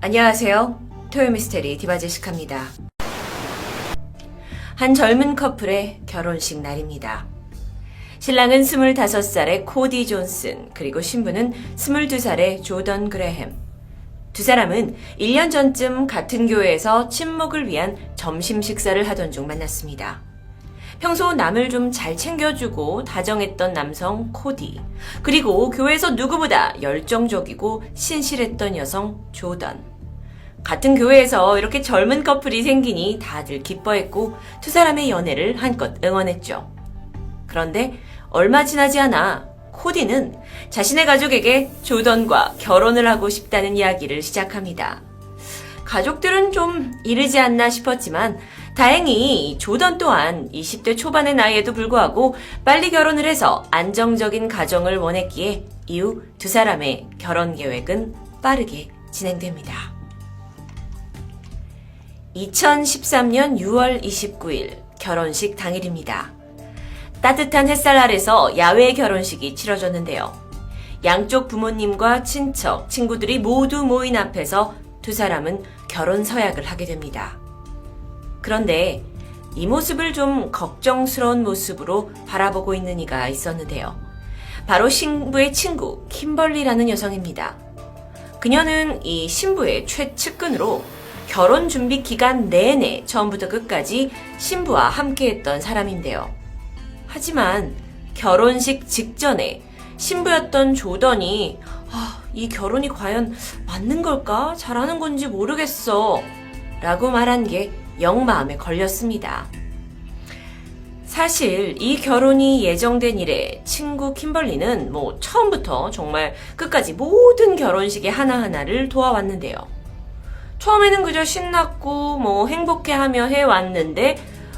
안녕하세요. 토요미스테리 디바제시카입니다. 한 젊은 커플의 결혼식 날입니다. 신랑은 25살의 코디 존슨, 그리고 신부는 22살의 조던 그레햄. 두 사람은 1년 전쯤 같은 교회에서 친목을 위한 점심 식사를 하던 중 만났습니다. 평소 남을 좀 잘 챙겨주고 다정했던 남성 코디, 그리고 교회에서 누구보다 열정적이고 신실했던 여성 조던. 같은 교회에서 이렇게 젊은 커플이 생기니 다들 기뻐했고 두 사람의 연애를 한껏 응원했죠. 그런데 얼마 지나지 않아 코디는 자신의 가족에게 조던과 결혼을 하고 싶다는 이야기를 시작합니다. 가족들은 좀 이르지 않나 싶었지만 다행히 조던 또한 20대 초반의 나이에도 불구하고 빨리 결혼을 해서 안정적인 가정을 원했기에 이후 두 사람의 결혼 계획은 빠르게 진행됩니다. 2013년 6월 29일 결혼식 당일입니다. 따뜻한 햇살 아래서 야외 결혼식이 치러졌는데요. 양쪽 부모님과 친척, 친구들이 모두 모인 앞에서 두 사람은 결혼 서약을 하게 됩니다. 그런데 이 모습을 좀 걱정스러운 모습으로 바라보고 있는 이가 있었는데요. 바로 신부의 친구 킴벌리라는 여성입니다. 그녀는 이 신부의 최측근으로 결혼 준비 기간 내내 처음부터 끝까지 신부와 함께했던 사람인데요. 하지만 결혼식 직전에 신부였던 조던이 이 결혼이 과연 맞는 걸까? 잘하는 건지 모르겠어 라고 말한 게 영 마음에 걸렸습니다. 사실 이 결혼이 예정된 이래 친구 킴벌리는 처음부터 정말 끝까지 모든 결혼식의 하나하나를 도와왔는데요. 처음에는 그저 신났고 행복해하며 해왔는데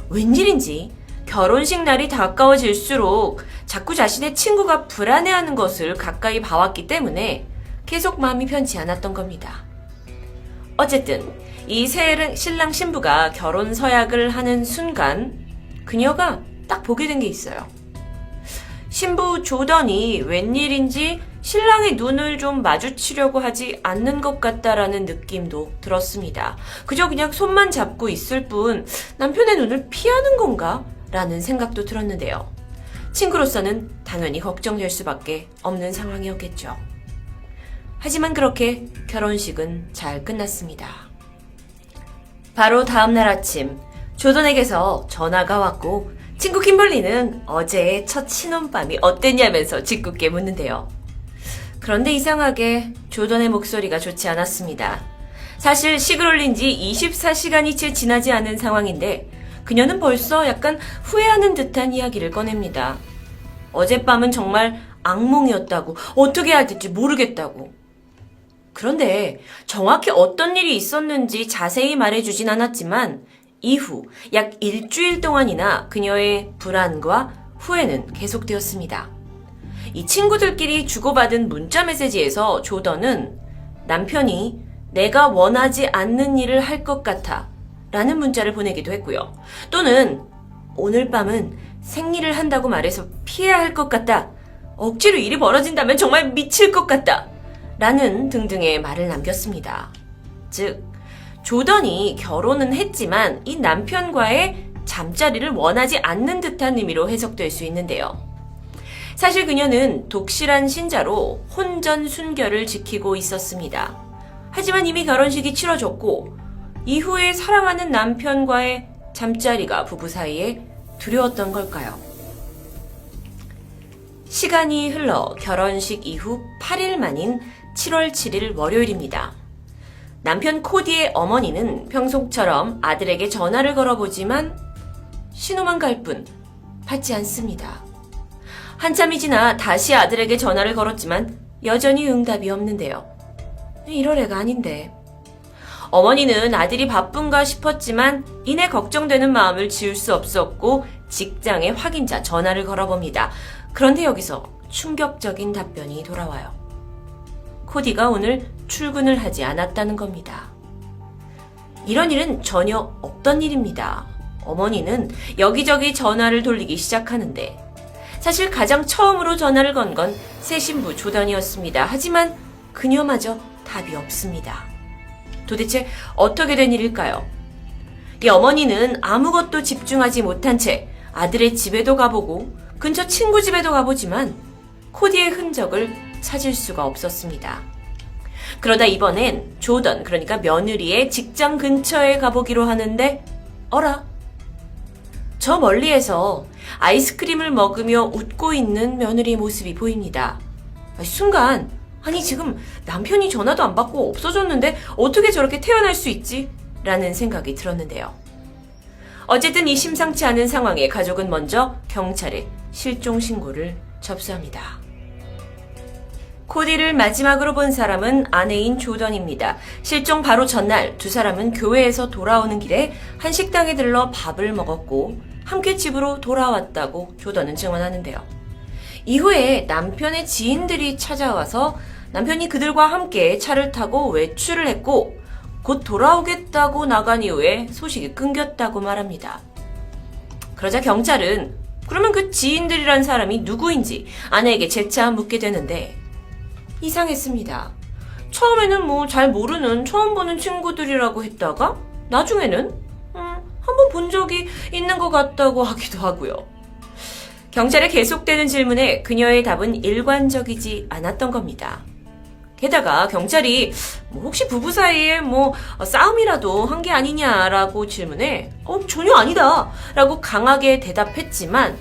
웬일인지 결혼식 날이 가까워질수록 자꾸 자신의 친구가 불안해하는 것을 가까이 봐왔기 때문에 계속 마음이 편치 않았던 겁니다. 어쨌든 이 신랑 신부가 결혼 서약을 하는 순간 그녀가 딱 보게 된 게 있어요. 신부 조던이 웬일인지 신랑의 눈을 좀 마주치려고 하지 않는 것 같다라는 느낌도 들었습니다. 그저 그냥 손만 잡고 있을 뿐 남편의 눈을 피하는 건가? 라는 생각도 들었는데요. 친구로서는 당연히 걱정될 수밖에 없는 상황이었겠죠. 하지만 그렇게 결혼식은 잘 끝났습니다. 바로 다음날 아침 조던에게서 전화가 왔고 친구 킴벌리는 어제의 첫 신혼밤이 어땠냐면서 짓궂게 묻는데요. 그런데 이상하게 조던의 목소리가 좋지 않았습니다. 사실 식을 올린 지 24시간이 채 지나지 않은 상황인데 그녀는 벌써 약간 후회하는 듯한 이야기를 꺼냅니다. 어젯밤은 정말 악몽이었다고, 어떻게 해야 될지 모르겠다고. 그런데 정확히 어떤 일이 있었는지 자세히 말해주진 않았지만 이후 약 일주일 동안이나 그녀의 불안과 후회는 계속되었습니다. 이 친구들끼리 주고받은 문자 메시지에서 조던은 남편이 내가 원하지 않는 일을 할 것 같아 라는 문자를 보내기도 했고요. 또는 오늘 밤은 생리를 한다고 말해서 피해야 할 것 같다. 억지로 일이 벌어진다면 정말 미칠 것 같다. 라는 등등의 말을 남겼습니다. 즉, 조던이 결혼은 했지만 이 남편과의 잠자리를 원하지 않는 듯한 의미로 해석될 수 있는데요. 사실 그녀는 독실한 신자로 혼전 순결을 지키고 있었습니다. 하지만 이미 결혼식이 치러졌고 이후에 사랑하는 남편과의 잠자리가 부부 사이에 두려웠던 걸까요? 시간이 흘러 결혼식 이후 8일 만인 7월 7일 월요일입니다. 남편 코디의 어머니는 평소처럼 아들에게 전화를 걸어보지만 신호만 갈 뿐 받지 않습니다. 한참이 지나 다시 아들에게 전화를 걸었지만 여전히 응답이 없는데요. 이럴 애가 아닌데. 어머니는 아들이 바쁜가 싶었지만 이내 걱정되는 마음을 지울 수 없었고 직장의 확인자 전화를 걸어봅니다. 그런데 여기서 충격적인 답변이 돌아와요. 코디가 오늘 출근을 하지 않았다는 겁니다. 이런 일은 전혀 없던 일입니다. 어머니는 여기저기 전화를 돌리기 시작하는데 사실 가장 처음으로 전화를 건 건 새 신부 조던이었습니다. 하지만 그녀마저 답이 없습니다. 도대체 어떻게 된 일일까요? 이 어머니는 아무것도 집중하지 못한 채 아들의 집에도 가보고 근처 친구 집에도 가보지만 코디의 흔적을 찾을 수가 없었습니다. 그러다 이번엔 조던, 그러니까 며느리의 직장 근처에 가보기로 하는데 어라? 저 멀리에서 아이스크림을 먹으며 웃고 있는 며느리의 모습이 보입니다. 순간 아니 지금 남편이 전화도 안 받고 없어졌는데 어떻게 저렇게 태어날 수 있지? 라는 생각이 들었는데요. 어쨌든 이 심상치 않은 상황에 가족은 먼저 경찰에 실종 신고를 접수합니다. 코디를 마지막으로 본 사람은 아내인 조던입니다. 실종 바로 전날 두 사람은 교회에서 돌아오는 길에 한 식당에 들러 밥을 먹었고 함께 집으로 돌아왔다고 조던은 증언하는데요. 이후에 남편의 지인들이 찾아와서 남편이 그들과 함께 차를 타고 외출을 했고 곧 돌아오겠다고 나간 이후에 소식이 끊겼다고 말합니다. 그러자 경찰은 그러면 그 지인들이란 사람이 누구인지 아내에게 재차 묻게 되는데 이상했습니다. 처음에는 잘 모르는 처음 보는 친구들이라고 했다가 나중에는 한번 본 적이 있는 것 같다고 하기도 하고요. 경찰의 계속되는 질문에 그녀의 답은 일관적이지 않았던 겁니다. 게다가 경찰이 혹시 부부 사이에 싸움이라도 한 게 아니냐라고 질문해 전혀 아니다 라고 강하게 대답했지만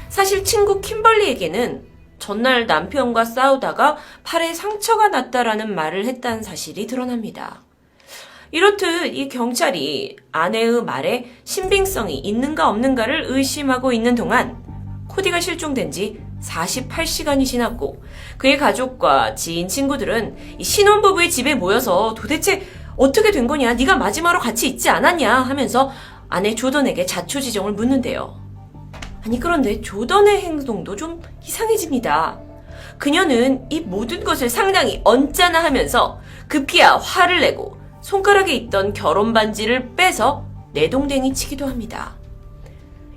사실 친구 킴벌리에게는 전날 남편과 싸우다가 팔에 상처가 났다라는 말을 했다는 사실이 드러납니다. 이렇듯 이 경찰이 아내의 말에 신빙성이 있는가 없는가를 의심하고 있는 동안 코디가 실종된 지 48시간이 지났고 그의 가족과 지인 친구들은 이 신혼부부의 집에 모여서 도대체 어떻게 된 거냐, 네가 마지막으로 같이 있지 않았냐 하면서 아내 조던에게 자초지종을 묻는데요. 아니 그런데 조던의 행동도 좀 이상해집니다. 그녀는 이 모든 것을 상당히 언짢아 하면서 급기야 화를 내고 손가락에 있던 결혼 반지를 빼서 내동댕이 치기도 합니다.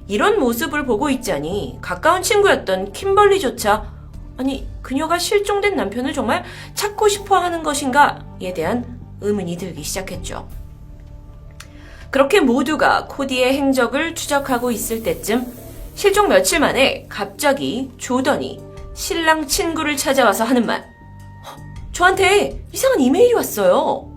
이런 모습을 보고 있자니 가까운 친구였던 킴벌리조차 아니 그녀가 실종된 남편을 정말 찾고 싶어 하는 것인가에 대한 의문이 들기 시작했죠. 그렇게 모두가 코디의 행적을 추적하고 있을 때쯤 실종 며칠 만에 갑자기 조던이 신랑 친구를 찾아와서 하는 말, 저한테 이상한 이메일이 왔어요.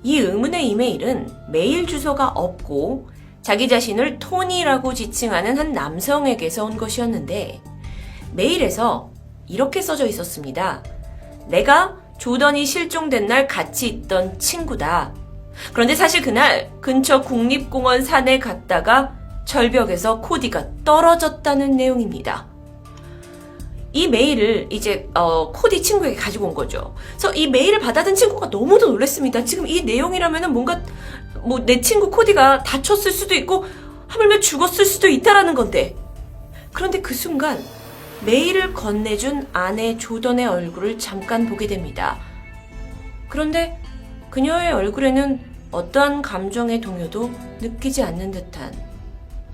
이 의문의 이메일은 메일 주소가 없고 자기 자신을 토니라고 지칭하는 한 남성에게서 온 것이었는데 메일에서 이렇게 써져 있었습니다. 내가 조던이 실종된 날 같이 있던 친구다. 그런데 사실 그날 근처 국립공원 산에 갔다가 절벽에서 코디가 떨어졌다는 내용입니다. 이 메일을 이제 코디 친구에게 가지고 온 거죠. 그래서 이 메일을 받아든 친구가 너무도 놀랐습니다. 지금 이 내용이라면은 뭔가 내 친구 코디가 다쳤을 수도 있고 하물며 죽었을 수도 있다라는 건데, 그런데 그 순간 메일을 건네준 아내 조던의 얼굴을 잠깐 보게 됩니다. 그런데 그녀의 얼굴에는 어떠한 감정의 동요도 느끼지 않는 듯한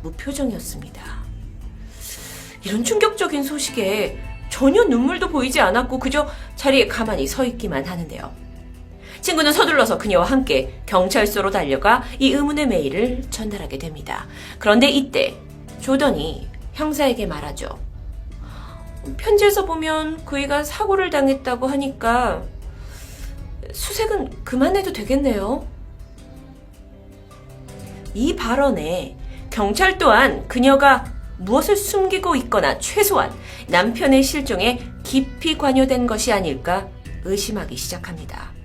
무표정이었습니다. 이런 충격적인 소식에 전혀 눈물도 보이지 않았고 그저 자리에 가만히 서 있기만 하는데요. 친구는 서둘러서 그녀와 함께 경찰서로 달려가 이 의문의 메일을 전달하게 됩니다. 그런데 이때 조던이 형사에게 말하죠. 편지에서 보면 그이가 사고를 당했다고 하니까 수색은 그만해도 되겠네요. 이 발언에 경찰 또한 그녀가 무엇을 숨기고 있거나 최소한 남편의 실종에 깊이 관여된 것이 아닐까 의심하기 시작합니다.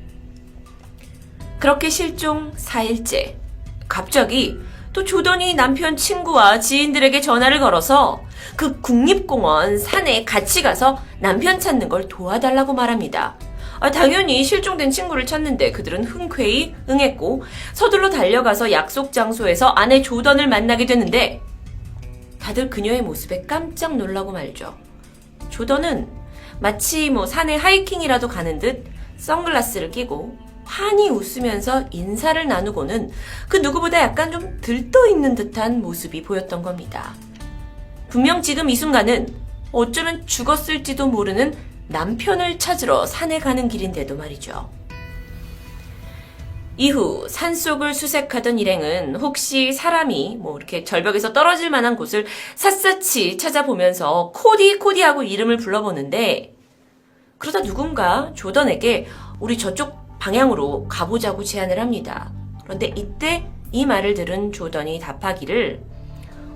그렇게 실종 4일째, 갑자기 또 조던이 남편 친구와 지인들에게 전화를 걸어서 그 국립공원 산에 같이 가서 남편 찾는 걸 도와달라고 말합니다. 당연히 실종된 친구를 찾는데 그들은 흔쾌히 응했고 서둘러 달려가서 약속 장소에서 아내 조던을 만나게 되는데 다들 그녀의 모습에 깜짝 놀라고 말죠. 조던은 마치 산에 하이킹이라도 가는 듯 선글라스를 끼고 환히 웃으면서 인사를 나누고는 그 누구보다 약간 좀 들떠있는 듯한 모습이 보였던 겁니다. 분명 지금 이 순간은 어쩌면 죽었을지도 모르는 남편을 찾으러 산에 가는 길인데도 말이죠. 이후 산속을 수색하던 일행은 혹시 사람이 이렇게 절벽에서 떨어질 만한 곳을 샅샅이 찾아보면서 코디 하고 이름을 불러보는데, 그러다 누군가 조던에게 우리 저쪽 방향으로 가보자고 제안을 합니다. 그런데 이때 이 말을 들은 조던이 답하기를,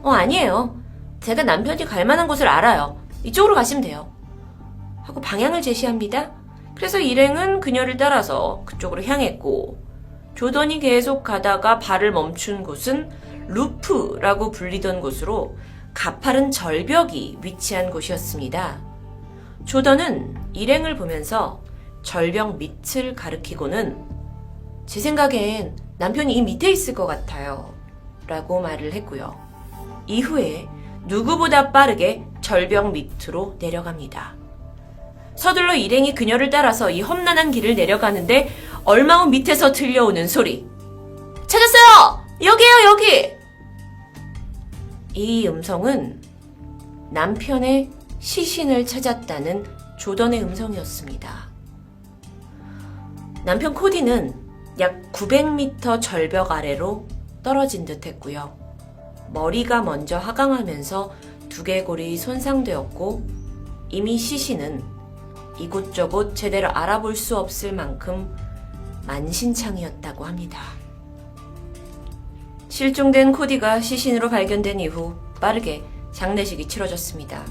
아니에요. 제가 남편이 갈 만한 곳을 알아요. 이쪽으로 가시면 돼요. 하고 방향을 제시합니다. 그래서 일행은 그녀를 따라서 그쪽으로 향했고, 조던이 계속 가다가 발을 멈춘 곳은 루프라고 불리던 곳으로 가파른 절벽이 위치한 곳이었습니다. 조던은 일행을 보면서 절벽 밑을 가리키고는 제 생각엔 남편이 이 밑에 있을 것 같아요. 라고 말을 했고요. 이후에 누구보다 빠르게 절벽 밑으로 내려갑니다. 서둘러 일행이 그녀를 따라서 이 험난한 길을 내려가는데 얼마 후 밑에서 들려오는 소리. 찾았어요! 여기에요, 여기! 이 음성은 남편의 시신을 찾았다는 조던의 음성이었습니다. 남편 코디는 약 900m 절벽 아래로 떨어진 듯 했고요. 머리가 먼저 하강하면서 두개골이 손상되었고 이미 시신은 이곳저곳 제대로 알아볼 수 없을 만큼 만신창이었다고 합니다. 실종된 코디가 시신으로 발견된 이후 빠르게 장례식이 치러졌습니다.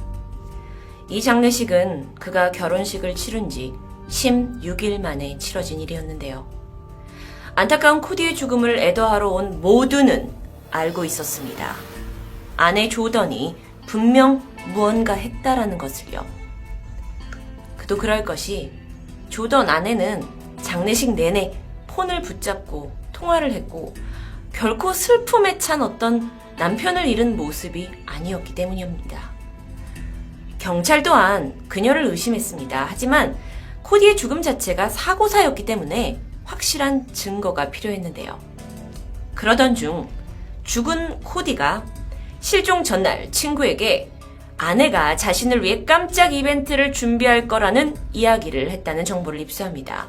이 장례식은 그가 결혼식을 치른 지 16일 만에 치러진 일이었는데요. 안타까운 코디의 죽음을 애도하러 온 모두는 알고 있었습니다. 아내 조던이 분명 무언가 했다라는 것을요. 그도 그럴 것이 조던 아내는 장례식 내내 폰을 붙잡고 통화를 했고 결코 슬픔에 찬 어떤 남편을 잃은 모습이 아니었기 때문입니다. 경찰 또한 그녀를 의심했습니다. 하지만 코디의 죽음 자체가 사고사였기 때문에 확실한 증거가 필요했는데요. 그러던 중 죽은 코디가 실종 전날 친구에게 아내가 자신을 위해 깜짝 이벤트를 준비할 거라는 이야기를 했다는 정보를 입수합니다.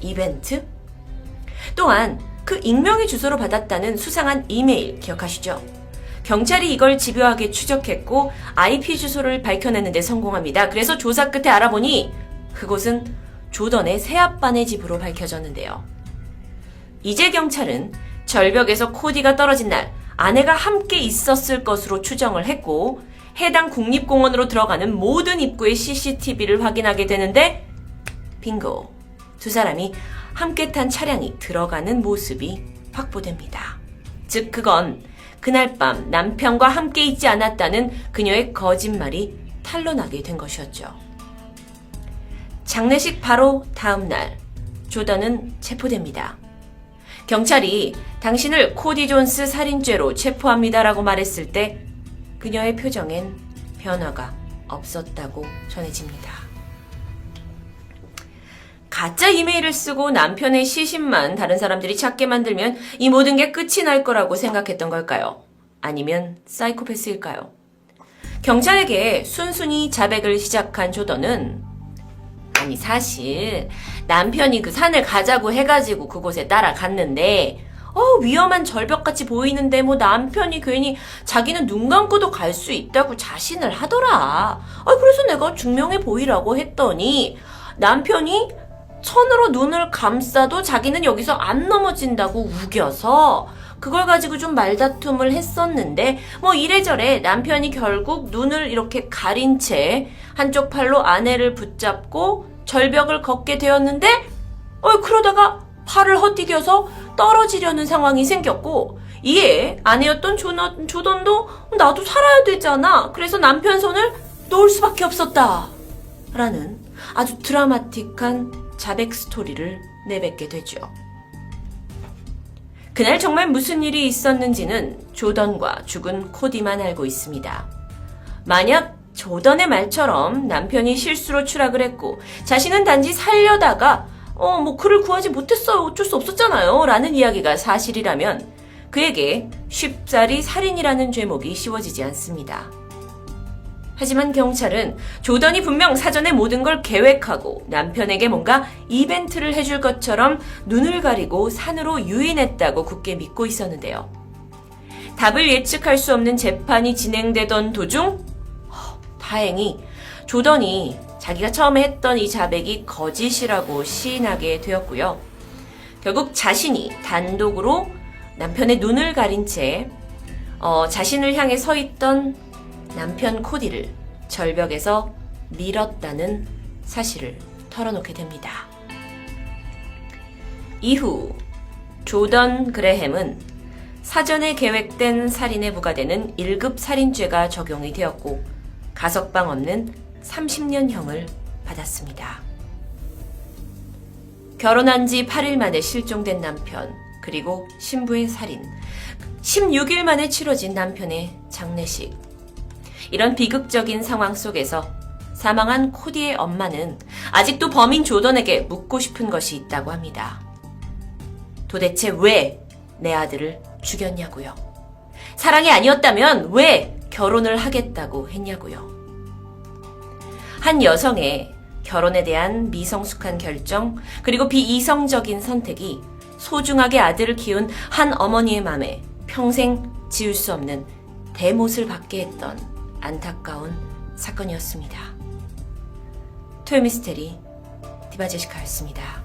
이벤트? 또한 그 익명의 주소로 받았다는 수상한 이메일 기억하시죠? 경찰이 이걸 집요하게 추적했고 IP 주소를 밝혀내는 데 성공합니다. 그래서 조사 끝에 알아보니 그곳은 조던의 새아빠네 집으로 밝혀졌는데요. 이제 경찰은 절벽에서 코디가 떨어진 날 아내가 함께 있었을 것으로 추정을 했고 해당 국립공원으로 들어가는 모든 입구의 CCTV를 확인하게 되는데 빙고! 두 사람이 함께 탄 차량이 들어가는 모습이 확보됩니다. 즉 그건 그날 밤 남편과 함께 있지 않았다는 그녀의 거짓말이 탄로나게 된 것이었죠. 장례식 바로 다음 날 조던은 체포됩니다. 경찰이 당신을 코디 존스 살인죄로 체포합니다라고 말했을 때 그녀의 표정엔 변화가 없었다고 전해집니다. 가짜 이메일을 쓰고 남편의 시신만 다른 사람들이 찾게 만들면 이 모든 게 끝이 날 거라고 생각했던 걸까요? 아니면 사이코패스일까요? 경찰에게 순순히 자백을 시작한 조던은 사실 남편이 그 산을 가자고 해가지고 그곳에 따라갔는데 위험한 절벽같이 보이는데 남편이 괜히 자기는 눈 감고도 갈 수 있다고 자신을 하더라. 그래서 내가 증명해 보이라고 했더니 남편이 천으로 눈을 감싸도 자기는 여기서 안 넘어진다고 우겨서 그걸 가지고 좀 말다툼을 했었는데 이래저래 남편이 결국 눈을 이렇게 가린 채 한쪽 팔로 아내를 붙잡고 절벽을 걷게 되었는데 그러다가 팔을 헛디뎌서 떨어지려는 상황이 생겼고 이에 아내였던 조던도 나도 살아야 되잖아. 그래서 남편 손을 놓을 수밖에 없었다. 라는 아주 드라마틱한 자백 스토리를 내뱉게 되죠. 그날 정말 무슨 일이 있었는지는 조던과 죽은 코디만 알고 있습니다. 만약 조던의 말처럼 남편이 실수로 추락을 했고 자신은 단지 살려다가 그를 구하지 못했어요. 어쩔 수 없었잖아요. 라는 이야기가 사실이라면 그에게 쉽사리 살인이라는 죄목이 씌워지지 않습니다. 하지만 경찰은 조던이 분명 사전에 모든 걸 계획하고 남편에게 뭔가 이벤트를 해줄 것처럼 눈을 가리고 산으로 유인했다고 굳게 믿고 있었는데요. 답을 예측할 수 없는 재판이 진행되던 도중 다행히 조던이 자기가 처음에 했던 이 자백이 거짓이라고 시인하게 되었고요. 결국 자신이 단독으로 남편의 눈을 가린 채 자신을 향해 서 있던 남편 코디를 절벽에서 밀었다는 사실을 털어놓게 됩니다. 이후 조던 그레햄은 사전에 계획된 살인에 부과되는 1급 살인죄가 적용이 되었고 가석방 없는 30년형을 받았습니다. 결혼한 지 8일 만에 실종된 남편, 그리고 신부의 살인, 16일 만에 치러진 남편의 장례식. 이런 비극적인 상황 속에서 사망한 코디의 엄마는 아직도 범인 조던에게 묻고 싶은 것이 있다고 합니다. 도대체 왜 내 아들을 죽였냐고요. 사랑이 아니었다면 왜 결혼을 하겠다고 했냐고요. 한 여성의 결혼에 대한 미성숙한 결정, 그리고 비이성적인 선택이 소중하게 아들을 키운 한 어머니의 맘에 평생 지울 수 없는 대못을 받게 했던 안타까운 사건이었습니다. 토요미스테리 디바제시카였습니다.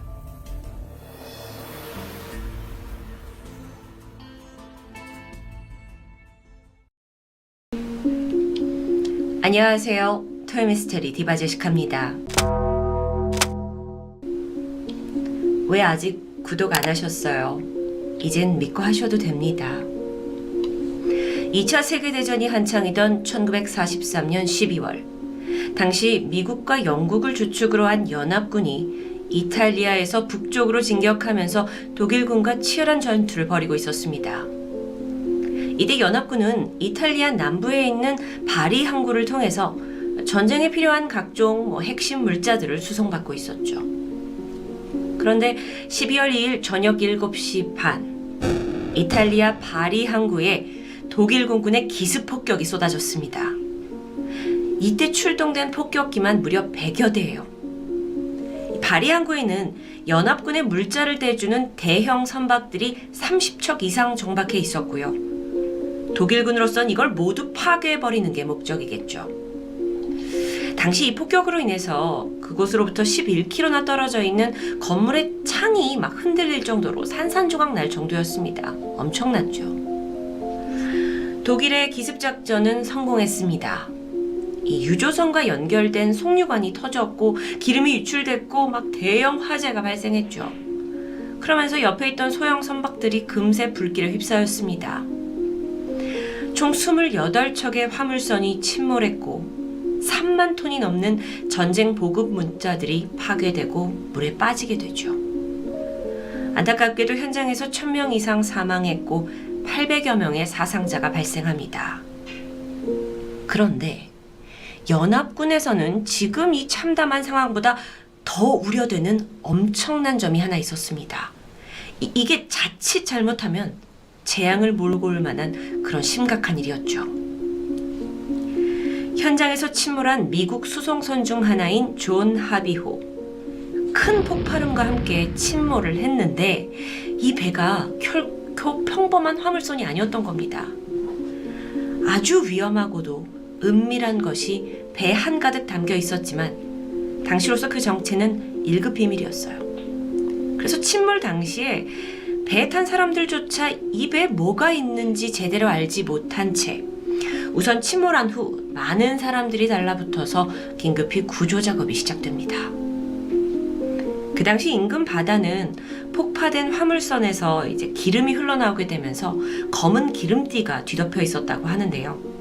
안녕하세요. 토요미스테리 디바제시카입니다. 왜 아직 구독 안 하셨어요? 이젠 믿고 하셔도 됩니다. 2차 세계대전이 한창이던 1943년 12월, 당시 미국과 영국을 주축으로 한 연합군이 이탈리아에서 북쪽으로 진격하면서 독일군과 치열한 전투를 벌이고 있었습니다. 이때 연합군은 이탈리아 남부에 있는 바리 항구를 통해서 전쟁에 필요한 각종 핵심 물자들을 수송받고 있었죠. 그런데 12월 2일 저녁 7시 반, 이탈리아 바리 항구에 독일 공군의 기습 폭격이 쏟아졌습니다. 이때 출동된 폭격기만 무려 100여 대예요. 바리 항구에는 연합군의 물자를 대주는 대형 선박들이 30척 이상 정박해 있었고요. 독일군으로선 이걸 모두 파괴해버리는 게 목적이겠죠. 당시 이 폭격으로 인해서 그곳으로부터 11km나 떨어져 있는 건물의 창이 막 흔들릴 정도로 산산조각 날 정도였습니다. 엄청났죠. 독일의 기습작전은 성공했습니다. 이 유조선과 연결된 송유관이 터졌고 기름이 유출됐고 막 대형 화재가 발생했죠. 그러면서 옆에 있던 소형 선박들이 금세 불길에 휩싸였습니다. 총 28척의 화물선이 침몰했고 3만 톤이 넘는 전쟁 보급 문자들이 파괴되고 물에 빠지게 되죠. 안타깝게도 현장에서 1000명 이상 사망했고 800여 명의 사상자가 발생합니다. 그런데 연합군에서는 지금 이 참담한 상황보다 더 우려되는 엄청난 점이 하나 있었습니다. 이게 자칫 잘못하면 재앙을 몰고 올 만한 그런 심각한 일이었죠. 현장에서 침몰한 미국 수송선 중 하나인 존 하비호. 큰 폭발음과 함께 침몰을 했는데 이 배가 결코 평범한 화물선이 아니었던 겁니다. 아주 위험하고도 은밀한 것이 배 한가득 담겨 있었지만 당시로서 그 정체는 1급 비밀이었어요. 그래서 침몰 당시에 배에 탄 사람들조차 이 배에 뭐가 있는지 제대로 알지 못한 채 우선 침몰한 후 많은 사람들이 달라붙어서 긴급히 구조 작업이 시작됩니다. 그 당시 인근 바다는 폭파된 화물선에서 이제 기름이 흘러나오게 되면서 검은 기름띠가 뒤덮여 있었다고 하는데요.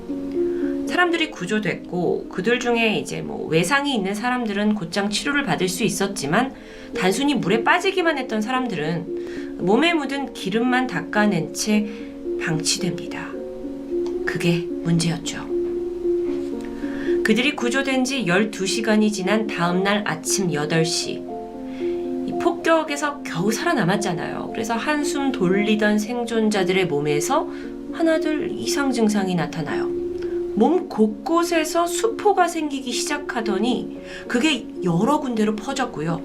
사람들이 구조됐고 그들 중에 이제 외상이 있는 사람들은 곧장 치료를 받을 수 있었지만 단순히 물에 빠지기만 했던 사람들은 몸에 묻은 기름만 닦아낸 채 방치됩니다. 그게 문제였죠. 그들이 구조된 지 12시간이 지난 다음날 아침 8시 이 폭격에서 겨우 살아남았잖아요. 그래서 한숨 돌리던 생존자들의 몸에서 하나둘 이상 증상이 나타나요. 몸 곳곳에서 수포가 생기기 시작하더니 그게 여러 군데로 퍼졌고요.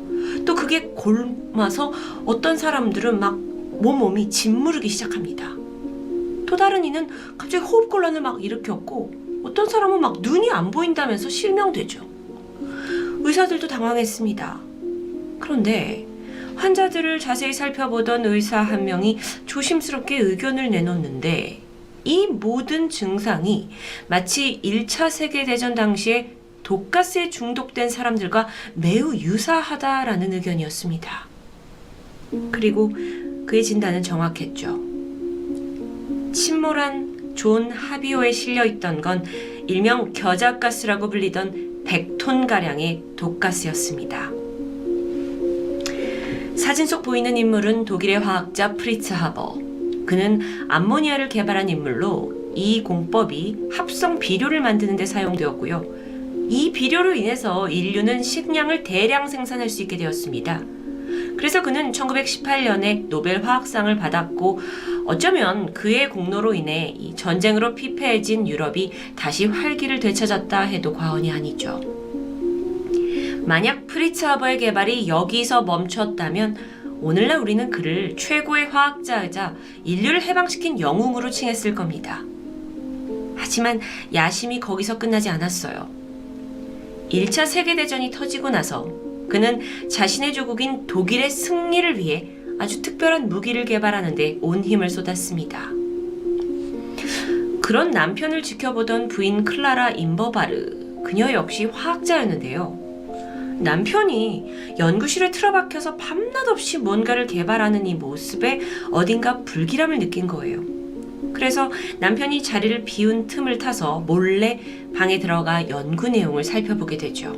또 그게 골마서 어떤 사람들은 막 몸이 짓무르기 시작합니다. 또 다른 이는 갑자기 호흡곤란을 막 일으켰고 어떤 사람은 막 눈이 안 보인다면서 실명되죠. 의사들도 당황했습니다. 그런데 환자들을 자세히 살펴보던 의사 한 명이 조심스럽게 의견을 내놓는데 이 모든 증상이 마치 1차 세계대전 당시에 독가스에 중독된 사람들과 매우 유사하다라는 의견이었습니다. 그리고 그의 진단은 정확했죠. 침몰한 존 하비오에 실려있던 건 일명 겨자가스라고 불리던 100톤가량의 독가스였습니다. 사진 속 보이는 인물은 독일의 화학자 프리츠 하버. 그는 암모니아를 개발한 인물로 이 공법이 합성 비료를 만드는 데 사용되었고요. 이 비료로 인해서 인류는 식량을 대량 생산할 수 있게 되었습니다. 그래서 그는 1918년에 노벨 화학상을 받았고 어쩌면 그의 공로로 인해 이 전쟁으로 피폐해진 유럽이 다시 활기를 되찾았다 해도 과언이 아니죠. 만약 프리츠 하버의 개발이 여기서 멈췄다면 오늘날 우리는 그를 최고의 화학자이자 인류를 해방시킨 영웅으로 칭했을 겁니다. 하지만 야심이 거기서 끝나지 않았어요. 1차 세계대전이 터지고 나서 그는 자신의 조국인 독일의 승리를 위해 아주 특별한 무기를 개발하는 데 온 힘을 쏟았습니다. 그런 남편을 지켜보던 부인 클라라 임버바르, 그녀 역시 화학자였는데요. 남편이 연구실에 틀어박혀서 밤낮 없이 뭔가를 개발하는 이 모습에 어딘가 불길함을 느낀 거예요. 그래서 남편이 자리를 비운 틈을 타서 몰래 방에 들어가 연구 내용을 살펴보게 되죠.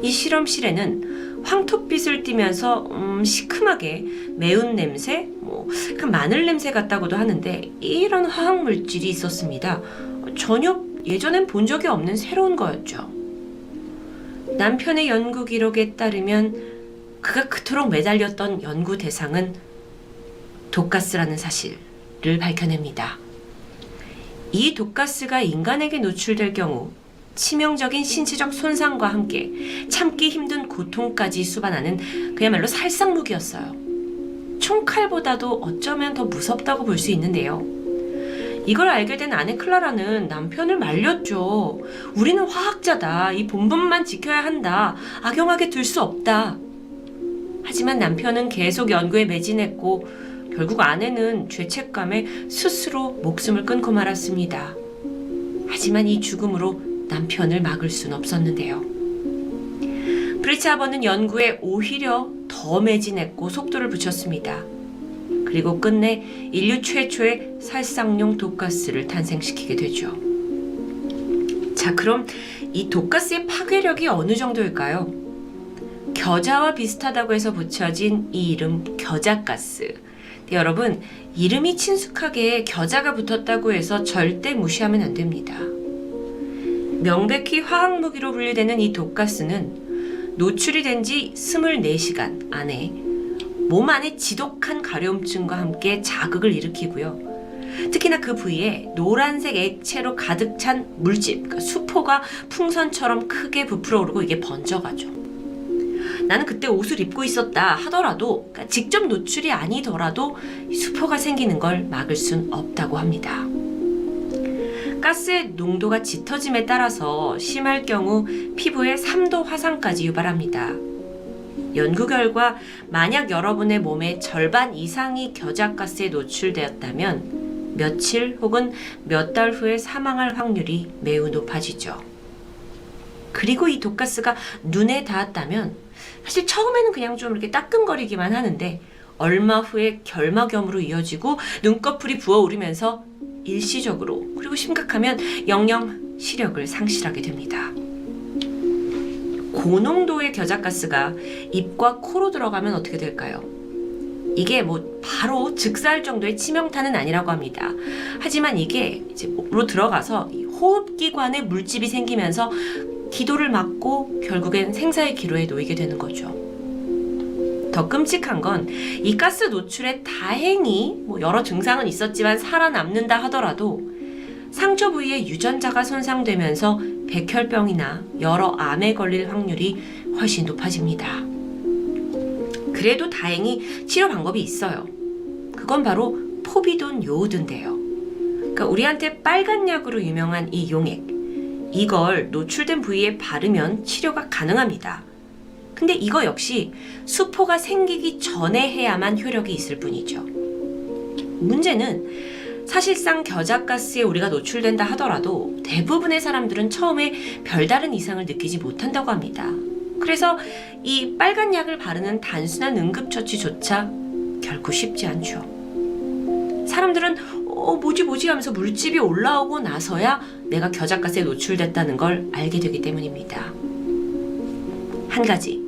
이 실험실에는 황토빛을 띠면서 시큼하게 매운 냄새, 마늘 냄새 같다고도 하는데 이런 화학 물질이 있었습니다. 전혀 예전엔 본 적이 없는 새로운 거였죠. 남편의 연구 기록에 따르면 그가 그토록 매달렸던 연구 대상은 독가스라는 사실을 밝혀냅니다. 이 독가스가 인간에게 노출될 경우 치명적인 신체적 손상과 함께 참기 힘든 고통까지 수반하는 그야말로 살상무기였어요. 총칼보다도 어쩌면 더 무섭다고 볼 수 있는데요. 이걸 알게 된 아내 클라라는 남편을 말렸죠. 우리는 화학자다. 이 본분만 지켜야 한다. 악용하게 둘 수 없다. 하지만 남편은 계속 연구에 매진했고 결국 아내는 죄책감에 스스로 목숨을 끊고 말았습니다. 하지만 이 죽음으로 남편을 막을 순 없었는데요. 프리츠 하버는 연구에 오히려 더 매진했고 속도를 붙였습니다. 그리고 끝내 인류 최초의 살상용 독가스를 탄생시키게 되죠. 자, 그럼 이 독가스의 파괴력이 어느 정도일까요? 겨자와 비슷하다고 해서 붙여진 이 이름 겨자가스. 여러분, 이름이 친숙하게 겨자가 붙었다고 해서 절대 무시하면 안 됩니다. 명백히 화학무기로 분류되는 이 독가스는 노출이 된 지 24시간 안에 몸 안에 지독한 가려움증과 함께 자극을 일으키고요. 특히나 그 부위에 노란색 액체로 가득 찬 물집, 그러니까 수포가 풍선처럼 크게 부풀어 오르고 이게 번져가죠. 나는 그때 옷을 입고 있었다 하더라도, 그러니까 직접 노출이 아니더라도 수포가 생기는 걸 막을 순 없다고 합니다. 가스의 농도가 짙어짐에 따라서 심할 경우 피부에 3도 화상까지 유발합니다. 연구 결과 만약 여러분의 몸의 절반 이상이 겨자가스에 노출되었다면 며칠 혹은 몇 달 후에 사망할 확률이 매우 높아지죠. 그리고 이 독가스가 눈에 닿았다면 사실 처음에는 그냥 좀 이렇게 따끔거리기만 하는데 얼마 후에 결막염으로 이어지고 눈꺼풀이 부어오르면서 일시적으로 그리고 심각하면 영영 시력을 상실하게 됩니다. 고농도의 겨자가스가 입과 코로 들어가면 어떻게 될까요? 이게 바로 즉사할 정도의 치명타는 아니라고 합니다. 하지만 이게 이제 목으로 들어가서 호흡기관에 물집이 생기면서 기도를 막고 결국엔 생사의 기로에 놓이게 되는 거죠. 더 끔찍한 건 이 가스 노출에 다행히 여러 증상은 있었지만 살아남는다 하더라도 상처 부위에 유전자가 손상되면서 백혈병이나 여러 암에 걸릴 확률이 훨씬 높아집니다. 그래도 다행히 치료 방법이 있어요. 그건 바로 포비돈 요오드인데요. 그러니까 우리한테 빨간 약으로 유명한 이 용액, 이걸 노출된 부위에 바르면 치료가 가능합니다. 근데 이거 역시 수포가 생기기 전에 해야만 효력이 있을 뿐이죠. 문제는 사실상 겨자가스에 우리가 노출된다 하더라도 대부분의 사람들은 처음에 별다른 이상을 느끼지 못한다고 합니다. 그래서 이 빨간 약을 바르는 단순한 응급처치조차 결코 쉽지 않죠. 사람들은 뭐지 하면서 물집이 올라오고 나서야 내가 겨자가스에 노출됐다는 걸 알게 되기 때문입니다. 한 가지,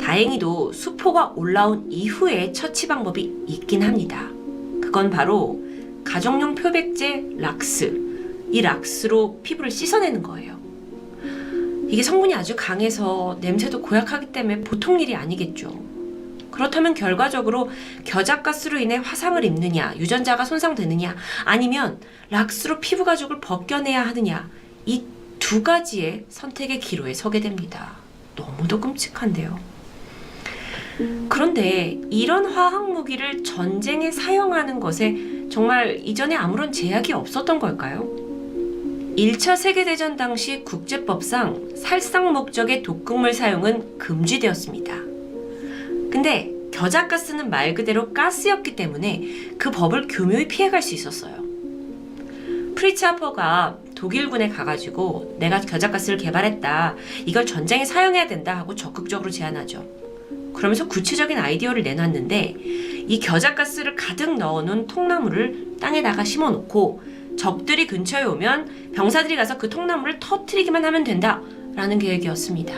다행히도 수포가 올라온 이후에 처치 방법이 있긴 합니다. 그건 바로 가정용 표백제 락스, 이 락스로 피부를 씻어내는 거예요. 이게 성분이 아주 강해서 냄새도 고약하기 때문에 보통 일이 아니겠죠. 그렇다면 결과적으로 겨자가스로 인해 화상을 입느냐, 유전자가 손상되느냐, 아니면 락스로 피부 가죽을 벗겨내야 하느냐, 이 두 가지의 선택의 기로에 서게 됩니다. 너무도 끔찍한데요. 그런데 이런 화학 무기를 전쟁에 사용하는 것에 정말 이전에 아무런 제약이 없었던 걸까요? 1차 세계대전 당시 국제법상 살상 목적의 독극물 사용은 금지되었습니다. 근데 겨자가스는 말 그대로 가스였기 때문에 그 법을 교묘히 피해갈 수 있었어요. 프리츠 하퍼가 독일군에 가가지고 내가 겨자가스를 개발했다, 이걸 전쟁에 사용해야 된다 하고 적극적으로 제안하죠. 그러면서 구체적인 아이디어를 내놨는데 이 겨자가스를 가득 넣어놓은 통나무를 땅에다가 심어놓고 적들이 근처에 오면 병사들이 가서 그 통나무를 터뜨리기만 하면 된다라는 계획이었습니다.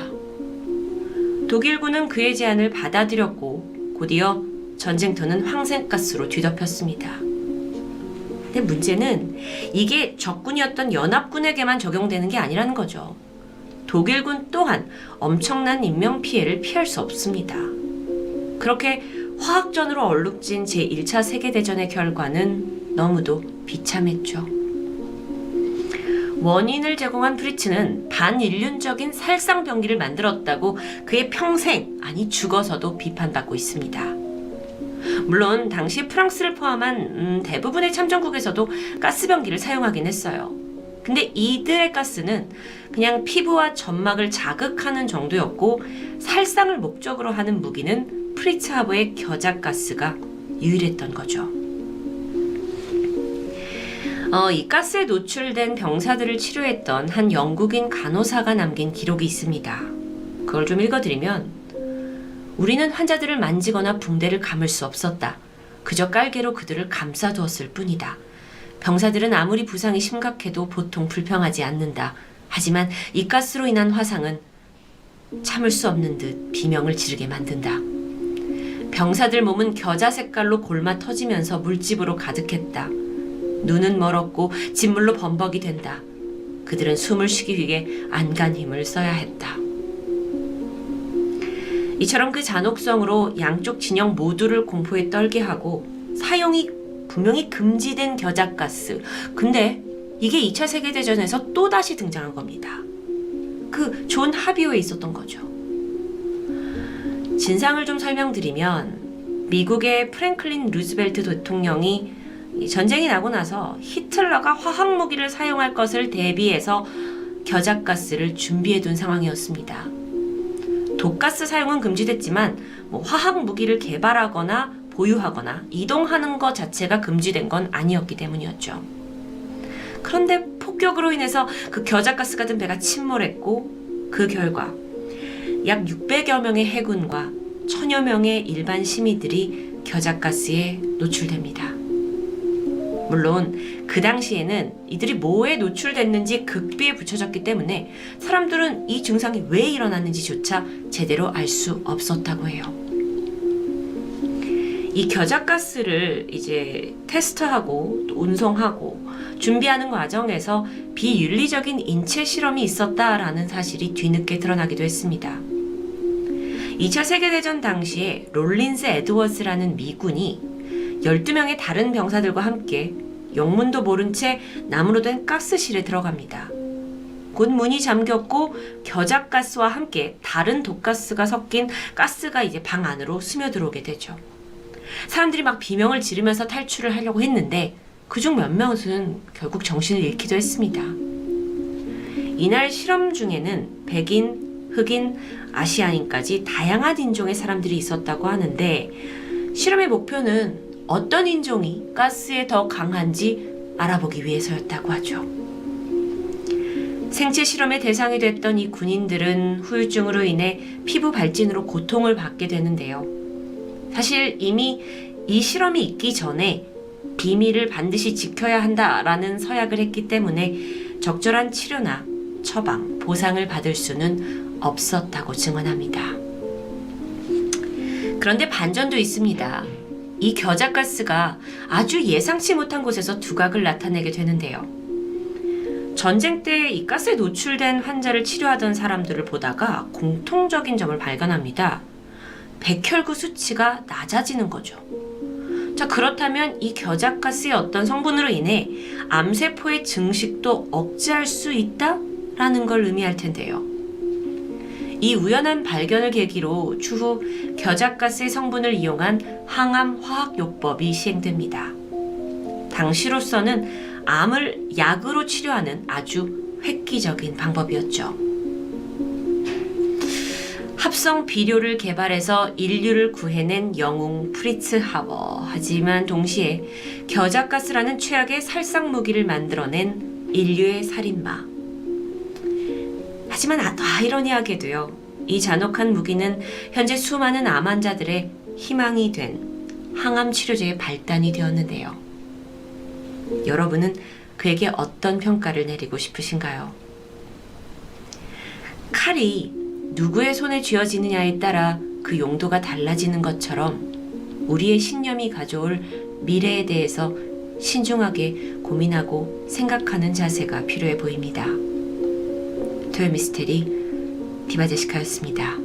독일군은 그의 제안을 받아들였고 곧이어 전쟁터는 황색가스로 뒤덮였습니다. 근데 문제는 이게 적군이었던 연합군에게만 적용되는 게 아니라는 거죠. 독일군 또한 엄청난 인명피해를 피할 수 없습니다. 그렇게 화학전으로 얼룩진 제1차 세계대전의 결과는 너무도 비참했죠. 원인을 제공한 프리츠는 반인륜적인 살상병기를 만들었다고 그의 평생, 아니 죽어서도 비판받고 있습니다. 물론 당시 프랑스를 포함한 대부분의 참전국에서도 가스병기를 사용하긴 했어요. 근데 이들의 가스는 그냥 피부와 점막을 자극하는 정도였고 살상을 목적으로 하는 무기는 프리츠 하버의 겨자가스가 유일했던 거죠. 이 가스에 노출된 병사들을 치료했던 한 영국인 간호사가 남긴 기록이 있습니다. 그걸 좀 읽어드리면, 우리는 환자들을 만지거나 붕대를 감을 수 없었다. 그저 깔개로 그들을 감싸두었을 뿐이다. 병사들은 아무리 부상이 심각해도 보통 불평하지 않는다. 하지만 이 가스로 인한 화상은 참을 수 없는 듯 비명을 지르게 만든다. 병사들 몸은 겨자 색깔로 골마 터지면서 물집으로 가득했다. 눈은 멀었고 진물로 범벅이 된다. 그들은 숨을 쉬기 위해 안간 힘을 써야 했다. 이처럼 그 잔혹성으로 양쪽 진영 모두를 공포에 떨게 하고 사용이 분명히 금지된 겨자가스. 근데 이게 2차 세계대전에서 또다시 등장한 겁니다. 그 존 하비오에 있었던 거죠. 진상을 좀 설명드리면 미국의 프랭클린 루즈벨트 대통령이 전쟁이 나고 나서 히틀러가 화학무기를 사용할 것을 대비해서 겨자가스를 준비해둔 상황이었습니다. 독가스 사용은 금지됐지만 화학무기를 개발하거나 보유하거나 이동하는 것 자체가 금지된 건 아니었기 때문이었죠. 그런데 폭격으로 인해서 그 겨자가스가 든 배가 침몰했고 그 결과 약 600여 명의 해군과 1000여 명의 일반 시민들이 겨자가스에 노출됩니다. 물론 그 당시에는 이들이 뭐에 노출됐는지 극비에 붙여졌기 때문에 사람들은 이 증상이 왜 일어났는지조차 제대로 알 수 없었다고 해요. 이 겨자가스를 이제 테스트하고 또 운송하고 준비하는 과정에서 비윤리적인 인체 실험이 있었다라는 사실이 뒤늦게 드러나기도 했습니다. 2차 세계대전 당시에 롤린스 에드워즈라는 미군이 12명의 다른 병사들과 함께 영문도 모른 채 나무로 된 가스실에 들어갑니다. 곧 문이 잠겼고 겨자가스와 함께 다른 독가스가 섞인 가스가 이제 방 안으로 스며들어오게 되죠. 사람들이 막 비명을 지르면서 탈출을 하려고 했는데 그중 몇몇은 결국 정신을 잃기도 했습니다. 이날 실험 중에는 백인, 흑인, 아시아인까지 다양한 인종의 사람들이 있었다고 하는데 실험의 목표는 어떤 인종이 가스에 더 강한지 알아보기 위해서였다고 하죠. 생체 실험의 대상이 됐던 이 군인들은 후유증으로 인해 피부 발진으로 고통을 받게 되는데요. 사실 이미 이 실험이 있기 전에 비밀을 반드시 지켜야 한다라는 서약을 했기 때문에 적절한 치료나 처방, 보상을 받을 수는 없었다고 증언합니다. 그런데 반전도 있습니다. 이 겨자가스가 아주 예상치 못한 곳에서 두각을 나타내게 되는데요. 전쟁 때 이 가스에 노출된 환자를 치료하던 사람들을 보다가 공통적인 점을 발견합니다. 백혈구 수치가 낮아지는 거죠. 자, 그렇다면 이 겨자가스의 어떤 성분으로 인해 암세포의 증식도 억제할 수 있다라는 걸 의미할 텐데요. 이 우연한 발견을 계기로 추후 겨자가스의 성분을 이용한 항암 화학요법이 시행됩니다. 당시로서는 암을 약으로 치료하는 아주 획기적인 방법이었죠. 합성 비료를 개발해서 인류를 구해낸 영웅 프리츠 하버. 하지만 동시에 겨자가스라는 최악의 살상 무기를 만들어낸 인류의 살인마. 하지만 아이러니하게도요. 이 잔혹한 무기는 현재 수많은 암 환자들의 희망이 된 항암 치료제의 발단이 되었는데요. 여러분은 그에게 어떤 평가를 내리고 싶으신가요? 칼이 누구의 손에 쥐어지느냐에 따라 그 용도가 달라지는 것처럼 우리의 신념이 가져올 미래에 대해서 신중하게 고민하고 생각하는 자세가 필요해 보입니다. 토요미스테리 디바제시카였습니다.